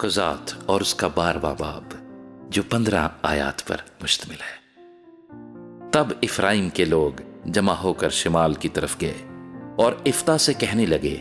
قضات اور اس کا 12واں باب جو 15 آیات پر مشتمل ہے۔ تب افرائیم کے لوگ جمع ہو کر شمال کی طرف گئے اور افتح سے کہنے لگے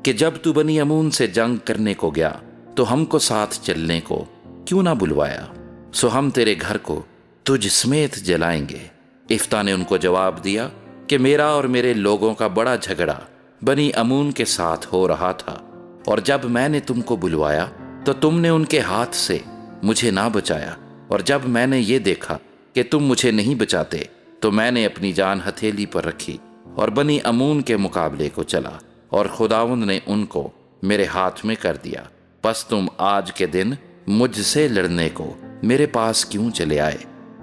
کہ جب تو بنی امون سے جنگ کرنے کو گیا تو ہم کو ساتھ چلنے کو کیوں نہ بلوایا؟ سو ہم تیرے گھر کو تجھ سمیت جلائیں گے۔ افتح نے ان کو جواب دیا کہ میرا اور میرے لوگوں کا بڑا جھگڑا بنی امون کے ساتھ ہو رہا تھا، اور جب میں نے تم کو بلوایا تو تم نے ان کے ہاتھ سے مجھے نہ بچایا، اور جب میں نے یہ دیکھا کہ تم مجھے نہیں بچاتے تو میں نے اپنی جان ہتھیلی پر رکھی اور بنی امون کے مقابلے کو چلا، اور خداوند نے ان کو میرے ہاتھ میں کر دیا۔ پس تم آج کے دن مجھ سے لڑنے کو میرے پاس کیوں چلے آئے؟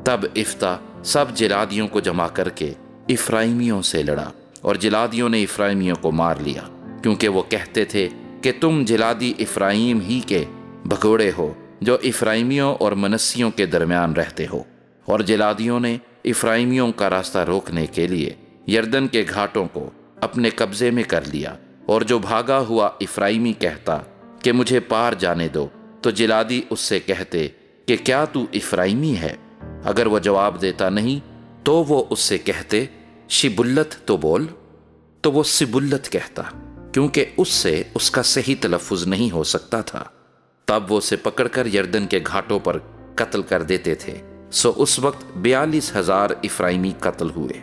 تب افتح سب جلادیوں کو جمع کر کے افرائیمیوں سے لڑا، اور جلادیوں نے افرائیمیوں کو مار لیا، کیونکہ وہ کہتے تھے کہ تم جلادی افرائیم ہی کے بھگوڑے ہو جو افرائیمیوں اور منسیوں کے درمیان رہتے ہو۔ اور جلادیوں نے افرائیمیوں کا راستہ روکنے کے لیے یردن کے گھاٹوں کو اپنے قبضے میں کر لیا، اور جو بھاگا ہوا افرائیمی کہتا کہ مجھے پار جانے دو تو جلادی اس سے کہتے کہ کیا تو افرائیمی ہے؟ اگر وہ جواب دیتا نہیں تو وہ اس سے کہتے شبلت تو بول، تو وہ سبلت کہتا، کیونکہ اس سے اس کا صحیح تلفظ نہیں ہو سکتا تھا۔ تب وہ اسے پکڑ کر یردن کے گھاٹوں پر قتل کر دیتے تھے۔ سو اس وقت 42,000 افرائیمی قتل ہوئے،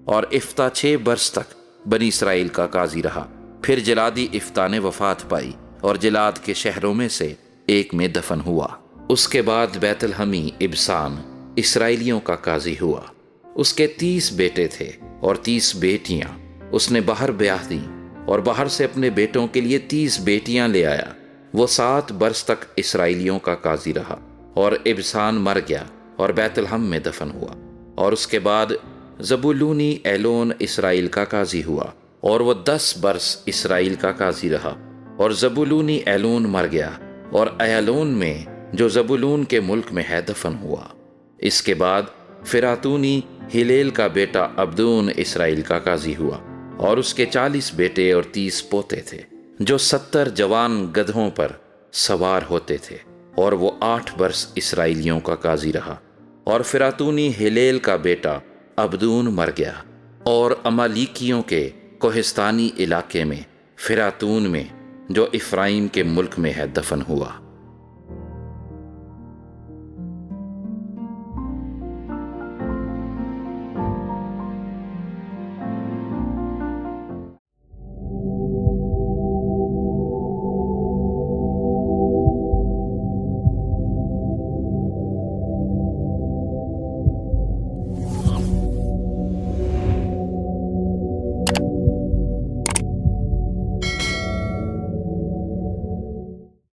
اور افتح 6 برس تک بنی اسرائیل کا قاضی رہا۔ پھر جلادی افتح نے وفات پائی اور جلاد کے شہروں میں سے ایک میں دفن ہوا۔ اس کے بعد بیت الحمی ابسان اسرائیلیوں کا قاضی ہوا۔ اس کے 30 بیٹے تھے اور 30 بیٹیاں۔ اس نے باہر بیاہ دیں اور باہر سے اپنے بیٹوں کے لیے 30 بیٹیاں لے آیا۔ وہ 7 برس تک اسرائیلیوں کا قاضی رہا، اور ابسان مر گیا اور بیت الحم میں دفن ہوا۔ اور اس کے بعد زبولونی ایلون اسرائیل کا قاضی ہوا، اور وہ 10 برس اسرائیل کا قاضی رہا۔ اور زبولونی ایلون مر گیا اور ایلون میں جو زبولون کے ملک میں ہے دفن ہوا۔ اس کے بعد فراتونی ہلیل کا بیٹا عبدون اسرائیل کا قاضی ہوا، اور اس کے 40 بیٹے اور 30 پوتے تھے، جو 70 جوان گدھوں پر سوار ہوتے تھے، اور وہ 8 برس اسرائیلیوں کا قاضی رہا۔ اور فراتونی ہلیل کا بیٹا عبدون مر گیا، اور امالیکیوں کے کوہستانی علاقے میں فراتون میں جو افرائیم کے ملک میں ہے دفن ہوا۔